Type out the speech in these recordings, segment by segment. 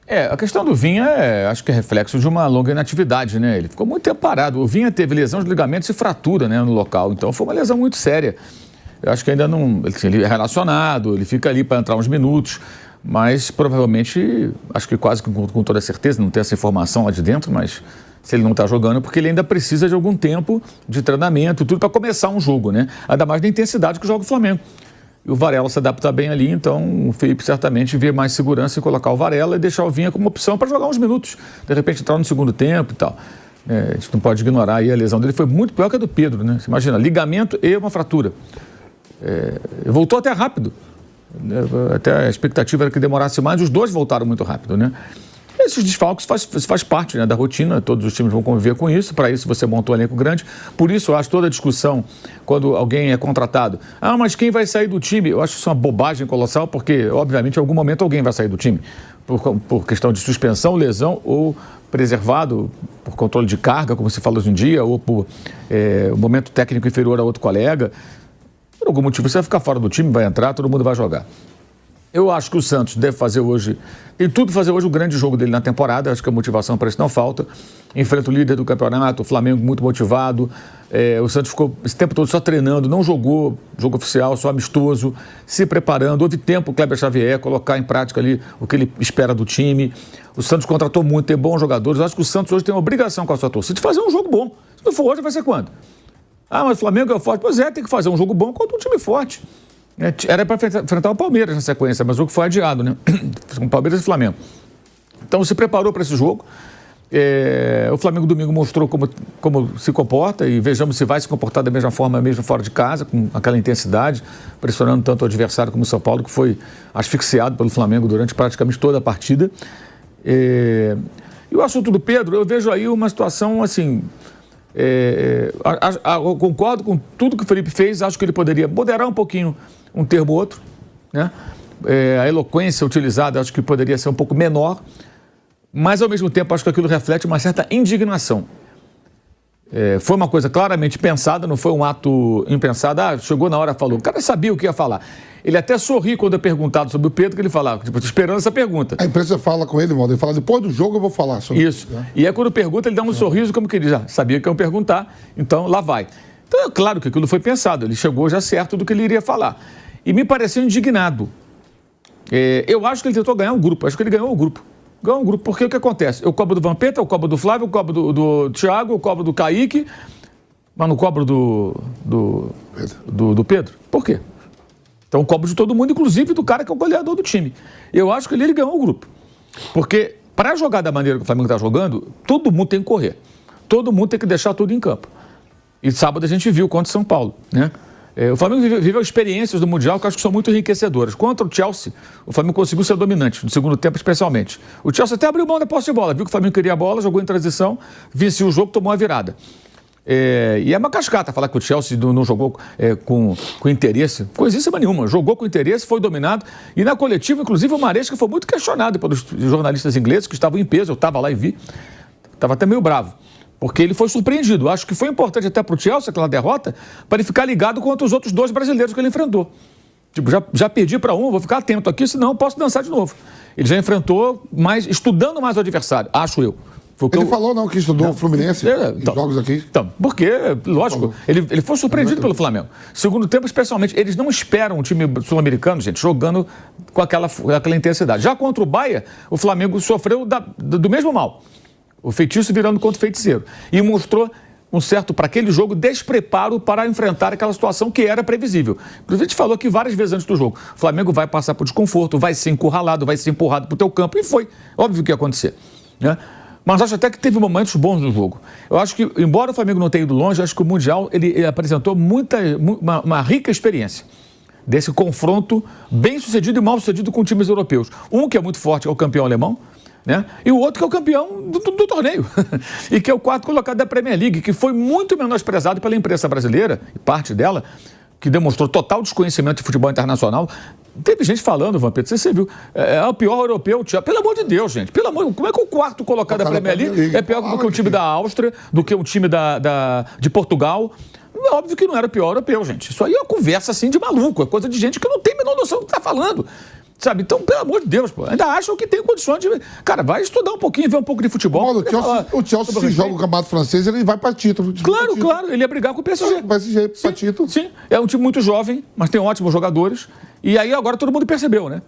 A questão do Vinha acho que é reflexo de uma longa inatividade, né? Ele ficou muito tempo parado. O Vinha teve lesão de ligamentos e fratura, né, no local, então foi uma lesão muito séria. Eu acho que ainda não... Ele é relacionado, ele fica ali para entrar uns minutos, mas provavelmente, acho que quase com toda certeza, não tem essa informação lá de dentro, mas se ele não está jogando, porque ele ainda precisa de algum tempo de treinamento, tudo para começar um jogo, né? Ainda mais da intensidade que joga o Flamengo. E o Varela se adapta bem ali, então o Felipe certamente vê mais segurança em colocar o Varela e deixar o Vinha como opção para jogar uns minutos. De repente entrar no segundo tempo e tal. A gente não pode ignorar aí a lesão dele, foi muito pior que a do Pedro, né? Você imagina, ligamento e uma fratura. Voltou até rápido. Até a expectativa era que demorasse mais, os dois voltaram muito rápido, né? Esses desfalques faz parte, né, da rotina, todos os times vão conviver com isso, para isso você montou um elenco grande. Por isso eu acho toda a discussão, quando alguém é contratado, mas quem vai sair do time? Eu acho isso uma bobagem colossal, porque obviamente em algum momento alguém vai sair do time, por questão de suspensão, lesão ou preservado por controle de carga, como se fala hoje em dia, ou por um momento técnico inferior a outro colega. Por algum motivo você vai ficar fora do time, vai entrar, todo mundo vai jogar. Eu acho que o Santos deve fazer hoje, tem tudo para fazer hoje o grande jogo dele na temporada, acho que a motivação para isso não falta. Enfrenta o líder do campeonato, o Flamengo muito motivado, o Santos ficou esse tempo todo só treinando, não jogou jogo oficial, só amistoso, se preparando, houve tempo o Kleber Xavier colocar em prática ali o que ele espera do time. O Santos contratou muito, tem bons jogadores, eu acho que o Santos hoje tem uma obrigação com a sua torcida de fazer um jogo bom. Se não for hoje, vai ser quando? Mas o Flamengo é forte. Pois tem que fazer um jogo bom contra um time forte. Era para enfrentar o Palmeiras na sequência, mas o jogo foi adiado, né? Com Palmeiras e Flamengo. Então se preparou para esse jogo. O Flamengo domingo mostrou como se comporta e vejamos se vai se comportar da mesma forma, mesmo fora de casa, com aquela intensidade, pressionando tanto o adversário como o São Paulo, que foi asfixiado pelo Flamengo durante praticamente toda a partida. E o assunto do Pedro, eu vejo aí uma situação assim... eu concordo com tudo que o Felipe fez, acho que ele poderia moderar um pouquinho um termo ou outro, né? A eloquência utilizada acho que poderia ser um pouco menor, mas ao mesmo tempo acho que aquilo reflete uma certa indignação. Foi uma coisa claramente pensada, não foi um ato impensado, chegou na hora, falou, o cara sabia o que ia falar. Ele até sorri quando é perguntado sobre o Pedro, que ele falava, tipo, esperando essa pergunta. A imprensa fala com ele, Waldo, ele fala, depois do jogo eu vou falar sobre isso. E aí quando pergunta, ele dá um sorriso, como que ele já sabia que iam perguntar, então lá vai. Então é claro que aquilo foi pensado, ele chegou já certo do que ele iria falar. E me pareceu indignado. Eu acho que ele tentou ganhar um grupo, acho que ele ganhou o grupo. Ganhou um grupo, porque o que acontece? Eu cobro do Vampeta, eu cobro do Flávio, eu cobro do Thiago, eu cobro do Kaique, mas não cobro do Pedro. Por quê? Então eu cobro de todo mundo, inclusive do cara que é o goleador do time. Eu acho que ele ganhou o grupo. Porque para jogar da maneira que o Flamengo está jogando, todo mundo tem que correr. Todo mundo tem que deixar tudo em campo. E sábado a gente viu contra o São Paulo, né? O Flamengo viveu experiências do Mundial que eu acho que são muito enriquecedoras. Contra o Chelsea, o Flamengo conseguiu ser dominante, no segundo tempo especialmente. O Chelsea até abriu mão da posse de bola, viu que o Flamengo queria a bola, jogou em transição, venceu o jogo, tomou a virada. E é uma cascata falar que o Chelsea não jogou com interesse, coisíssima nenhuma. Jogou com interesse, foi dominado. E na coletiva, inclusive, o Maresca foi muito questionado pelos jornalistas ingleses que estavam em peso. Eu estava lá e vi. Estava até meio bravo. Porque ele foi surpreendido. Acho que foi importante até para o Chelsea, aquela derrota, para ele ficar ligado contra os outros dois brasileiros que ele enfrentou. Tipo, já perdi para um, vou ficar atento aqui, senão eu posso dançar de novo. Ele já enfrentou, estudando mais o adversário, acho eu. Ele falou não que estudou o Fluminense em jogos aqui. Então, porque, lógico, ele foi surpreendido pelo Flamengo. Segundo tempo, especialmente, eles não esperam o time sul-americano, gente, jogando com aquela intensidade. Já contra o Bahia, o Flamengo sofreu do mesmo mal. O feitiço virando contra o feiticeiro. E mostrou um certo, para aquele jogo, despreparo para enfrentar aquela situação que era previsível. Inclusive, a gente falou aqui várias vezes antes do jogo. O Flamengo vai passar por desconforto, vai ser encurralado, vai ser empurrado para o teu campo. E foi. Óbvio que ia acontecer, né? Mas acho até que teve momentos bons no jogo. Eu acho que, embora o Flamengo não tenha ido longe, acho que o Mundial ele apresentou uma rica experiência desse confronto bem sucedido e mal sucedido com times europeus. Um que é muito forte, é o campeão alemão, né? E o outro que é o campeão do torneio e que é o quarto colocado da Premier League, que foi muito menosprezado pela imprensa brasileira, e parte dela, que demonstrou total desconhecimento de futebol internacional. Teve gente falando, Vampeta, você viu, é o pior europeu, pelo amor de Deus, gente, como é que o quarto colocado da Premier League é pior do que o time da Áustria, do que o time de Portugal? Óbvio que não era o pior europeu, gente. Isso aí é uma conversa assim de maluco, é coisa de gente que não tem a menor noção do que está falando. Sabe? Então, pelo amor de Deus, pô, ainda acham que tem condições de... Cara, vai estudar um pouquinho, ver um pouco de futebol. Mano, o Chelsea se joga o campeonato francês, ele vai para título. Claro, ele ia brigar com o PSG. PSG, para título. Sim, é um time muito jovem, mas tem ótimos jogadores. E aí agora todo mundo percebeu, né?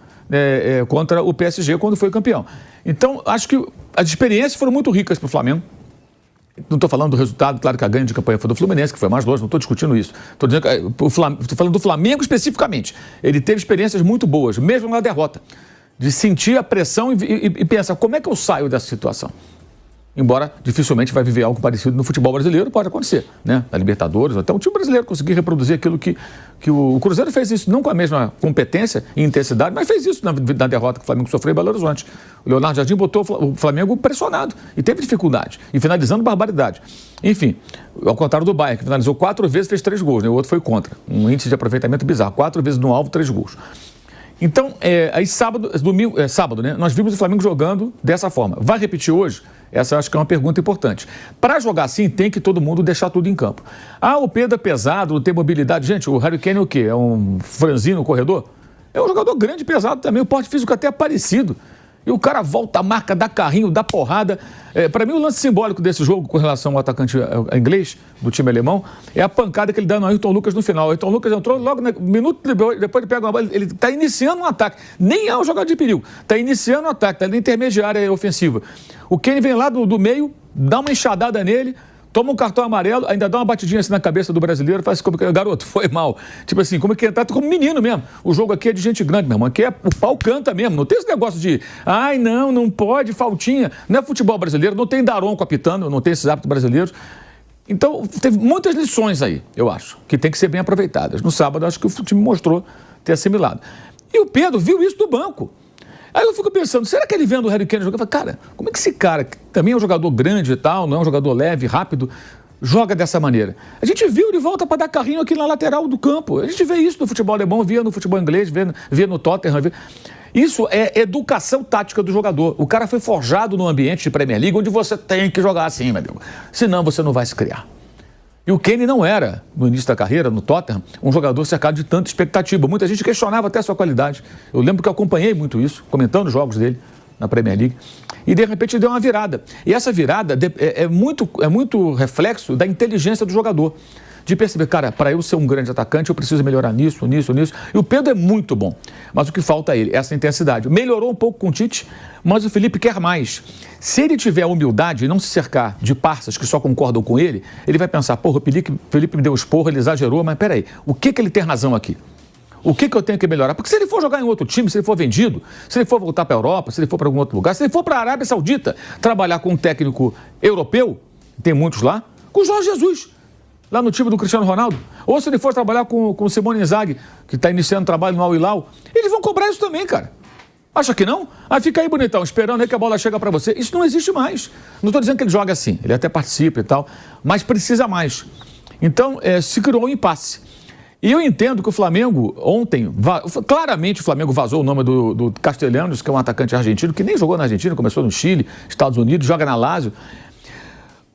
Contra o PSG quando foi campeão. Então, acho que as experiências foram muito ricas para o Flamengo. Não estou falando do resultado, claro que a ganho de campanha foi do Fluminense, que foi mais longe, não estou discutindo isso. Estou falando do Flamengo especificamente. Ele teve experiências muito boas, mesmo na derrota, de sentir a pressão e pensar, como é que eu saio dessa situação? Embora dificilmente vai viver algo parecido no futebol brasileiro, pode acontecer, né? Na Libertadores, até o time brasileiro conseguir reproduzir aquilo que o Cruzeiro fez isso, não com a mesma competência e intensidade, mas fez isso na derrota que o Flamengo sofreu em Belo Horizonte. O Leonardo Jardim botou o Flamengo pressionado e teve dificuldade, e finalizando barbaridade. Enfim, ao contrário do Bayern, que finalizou 4 vezes e fez 3 gols, né? O outro foi contra. Um índice de aproveitamento bizarro, 4 vezes no alvo, 3 gols. Então, aí sábado, né, nós vimos o Flamengo jogando dessa forma. Vai repetir hoje? Essa eu acho que é uma pergunta importante. Para jogar assim, tem que todo mundo deixar tudo em campo. O Pedro é pesado, não tem mobilidade. Gente, o Harry Kane é o quê? É um franzino no corredor? É um jogador grande, pesado também, o porte físico até é parecido. E o cara volta, marca, dá carrinho, dá porrada. Para mim, o lance simbólico desse jogo com relação ao atacante inglês do time alemão é a pancada que ele dá no Ayrton Lucas no final. O Ayrton Lucas entrou logo, um minuto depois ele pega uma bola, ele está iniciando um ataque. Nem é um jogador de perigo, está iniciando um ataque, está na intermediária ofensiva. O Kane vem lá do meio, dá uma enxadada nele, toma um cartão amarelo, ainda dá uma batidinha assim na cabeça do brasileiro, faz como que, garoto, foi mal. Tipo assim, como que ele tá como menino mesmo. O jogo aqui é de gente grande, meu irmão. Aqui o pau canta mesmo. Não tem esse negócio de, não pode, faltinha. Não é futebol brasileiro, não tem Daronco apitando, não tem esses hábitos brasileiros. Então, teve muitas lições aí, eu acho, que tem que ser bem aproveitadas. No sábado, acho que o time mostrou ter assimilado. E o Pedro viu isso do banco. Aí eu fico pensando, será que ele vendo o Harry Kane jogar? Eu falo, cara, como é que esse cara, que também é um jogador grande e tal, não é um jogador leve, rápido, joga dessa maneira? A gente viu ele volta para dar carrinho aqui na lateral do campo. A gente vê isso no futebol alemão, via no futebol inglês, via no Tottenham. Isso é educação tática do jogador. O cara foi forjado no ambiente de Premier League, onde você tem que jogar assim, meu amigo. Senão você não vai se criar. E o Kane não era, no início da carreira, no Tottenham, um jogador cercado de tanta expectativa. Muita gente questionava até a sua qualidade. Eu lembro que eu acompanhei muito isso, comentando os jogos dele na Premier League. E, de repente, deu uma virada. E essa virada é muito reflexo da inteligência do jogador. De perceber, cara, para eu ser um grande atacante, eu preciso melhorar nisso. E o Pedro é muito bom. Mas o que falta a ele, essa intensidade. Melhorou um pouco com o Tite, mas o Felipe quer mais. Se ele tiver a humildade e não se cercar de parças que só concordam com ele, ele vai pensar, porra, o Felipe me deu um esporro, ele exagerou, mas peraí, o que ele tem razão aqui? O que eu tenho que melhorar? Porque se ele for jogar em outro time, se ele for vendido, se ele for voltar para a Europa, se ele for para algum outro lugar, se ele for para a Arábia Saudita trabalhar com um técnico europeu, tem muitos lá, com o Jorge Jesus, lá no time do Cristiano Ronaldo, ou se ele for trabalhar com o Simone Inzaghi, que está iniciando trabalho no Al Hilal, eles vão cobrar isso também, cara. Acha que não? Fica aí bonitão, esperando aí que a bola chega para você. Isso não existe mais. Não estou dizendo que ele joga assim, ele até participa e tal, mas precisa mais. Então, se criou um impasse. E eu entendo que o Flamengo ontem, claramente o Flamengo vazou o nome do Castellanos, que é um atacante argentino, que nem jogou na Argentina, começou no Chile, Estados Unidos, joga na Lazio.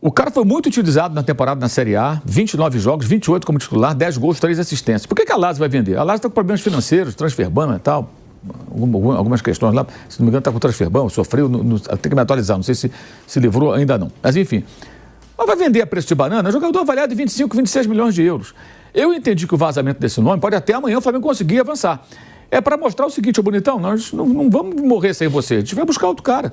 O cara foi muito utilizado na temporada na Série A, 29 jogos, 28 como titular, 10 gols, 3 assistências. Por que a Lazio vai vender? A Lazio está com problemas financeiros, transferban e tal, algumas questões lá, se não me engano está com transferban, sofreu, tem que me atualizar, não sei se livrou, ainda não. Mas enfim, mas vai vender a preço de banana, jogador avaliado em 25, 26 milhões de euros. Eu entendi que o vazamento desse nome pode até amanhã o Flamengo conseguir avançar. É para mostrar o seguinte, ô bonitão, nós não vamos morrer sem você, a gente vai buscar outro cara,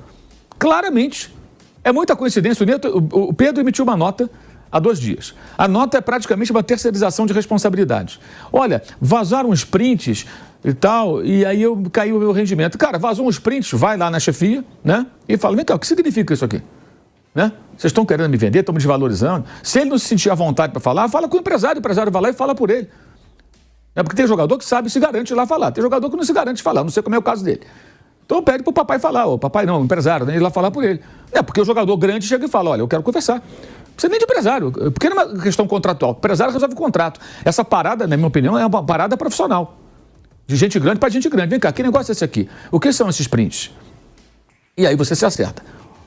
claramente. É muita coincidência, o Pedro emitiu uma nota há 2 dias. A nota é praticamente uma terceirização de responsabilidades. Olha, vazaram uns prints e tal, e aí caiu o meu rendimento. Cara, vazou uns prints, vai lá na chefia, né? E fala, vem cá, o que significa isso aqui? Né? Vocês estão querendo me vender, estão me desvalorizando. Se ele não se sentir à vontade para falar, fala com o empresário vai lá e fala por ele. Porque tem jogador que sabe se garante lá falar, tem jogador que não se garante falar, não sei como é o caso dele. Então pede pro papai falar, o papai não, o empresário, né? Ele lá falar por ele. Porque o jogador grande chega e fala, olha, eu quero conversar. Não precisa nem de empresário, porque não é uma questão contratual. O empresário resolve o contrato. Essa parada, na minha opinião, é uma parada profissional. De gente grande para gente grande. Vem cá, que negócio é esse aqui? O que são esses prints? E aí você se acerta.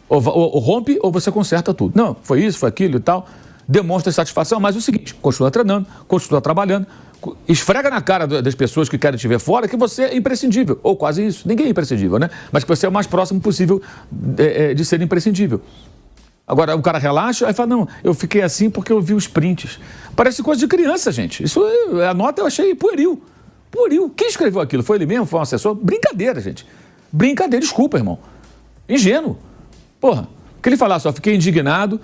Ou rompe ou você conserta tudo. Não, foi isso, foi aquilo e tal. Demonstra satisfação, mas é o seguinte, continua treinando, continua trabalhando, esfrega na cara das pessoas que querem te ver fora que você é imprescindível, ou quase isso. Ninguém é imprescindível, né? Mas que você é o mais próximo possível de ser imprescindível. Agora, o cara relaxa, aí fala, não, eu fiquei assim porque eu vi os prints. Parece coisa de criança, gente. Isso, a nota eu achei pueril. Pueril. Quem escreveu aquilo? Foi ele mesmo? Foi um assessor? Brincadeira, gente. Brincadeira, desculpa, irmão. Ingênuo. Porra, que ele falasse, ó, fiquei indignado,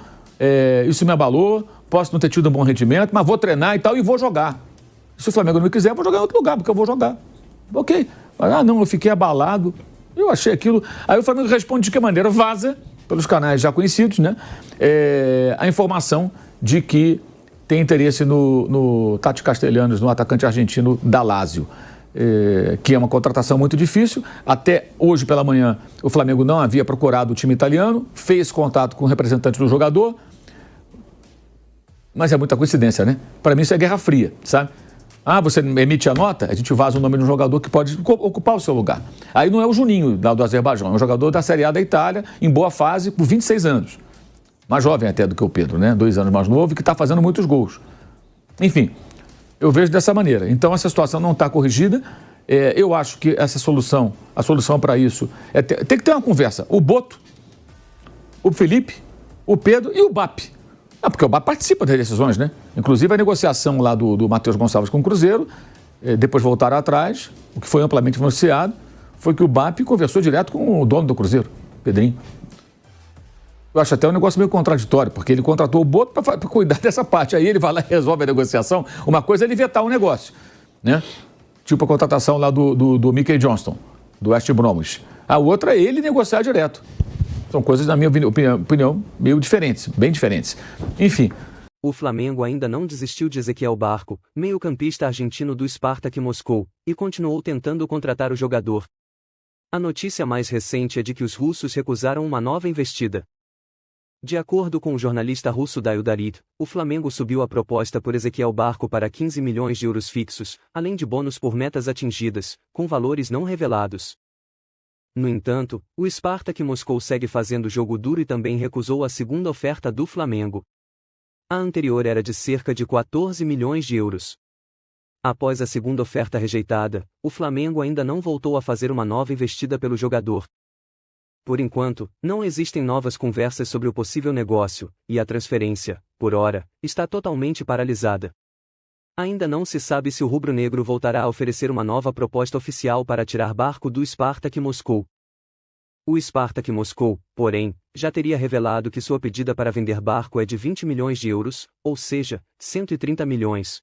isso me abalou, posso não ter tido um bom rendimento, mas vou treinar e tal e vou jogar. Se o Flamengo não me quiser, eu vou jogar em outro lugar, porque eu vou jogar. Ok. Ah, não, eu fiquei abalado. Eu achei aquilo. Aí o Flamengo responde de que maneira? Vaza, pelos canais já conhecidos, né? A informação de que tem interesse no Tati Castellanos, no atacante argentino da Lazio, que é uma contratação muito difícil. Até hoje pela manhã o Flamengo não havia procurado o time italiano, fez contato com o representante do jogador, mas é muita coincidência, né? Para mim isso é guerra fria, sabe? Ah, você emite a nota, a gente vaza o nome de um jogador que pode ocupar o seu lugar. Aí não é o Juninho do Azerbaijão, é um jogador da Série A da Itália, em boa fase, por 26 anos. Mais jovem até do que o Pedro, né? 2 anos mais novo, que está fazendo muitos gols. Enfim, eu vejo dessa maneira. Então essa situação não está corrigida. Eu acho que essa solução, a solução para isso, tem que ter uma conversa. O Boto, o Felipe, o Pedro e o BAP. Porque o BAP participa das decisões, né? Inclusive a negociação lá do Matheus Gonçalves com o Cruzeiro, depois voltaram atrás, o que foi amplamente anunciado, foi que o BAP conversou direto com o dono do Cruzeiro, Pedrinho. Eu acho até um negócio meio contraditório, porque ele contratou o Boto para cuidar dessa parte. Aí ele vai lá e resolve a negociação. Uma coisa é ele vetar um negócio, né? Tipo a contratação lá do Mickey Johnston, do West Bromwich. A outra é ele negociar direto. São coisas, na minha opinião, meio diferentes, bem diferentes. Enfim. O Flamengo ainda não desistiu de Ezequiel Barco, meio-campista argentino do Spartak Moscou, e continuou tentando contratar o jogador. A notícia mais recente é de que os russos recusaram uma nova investida. De acordo com o jornalista russo Dail Darit, o Flamengo subiu a proposta por Ezequiel Barco para 15 milhões de euros fixos, além de bônus por metas atingidas, com valores não revelados. No entanto, o Spartak Moscou segue fazendo jogo duro e também recusou a segunda oferta do Flamengo. A anterior era de cerca de 14 milhões de euros. Após a segunda oferta rejeitada, o Flamengo ainda não voltou a fazer uma nova investida pelo jogador. Por enquanto, não existem novas conversas sobre o possível negócio, e a transferência, por hora, está totalmente paralisada. Ainda não se sabe se o rubro-negro voltará a oferecer uma nova proposta oficial para tirar Barco do Spartak Moscou. O Spartak Moscou, porém, já teria revelado que sua pedida para vender Barco é de 20 milhões de euros, ou seja, 130 milhões.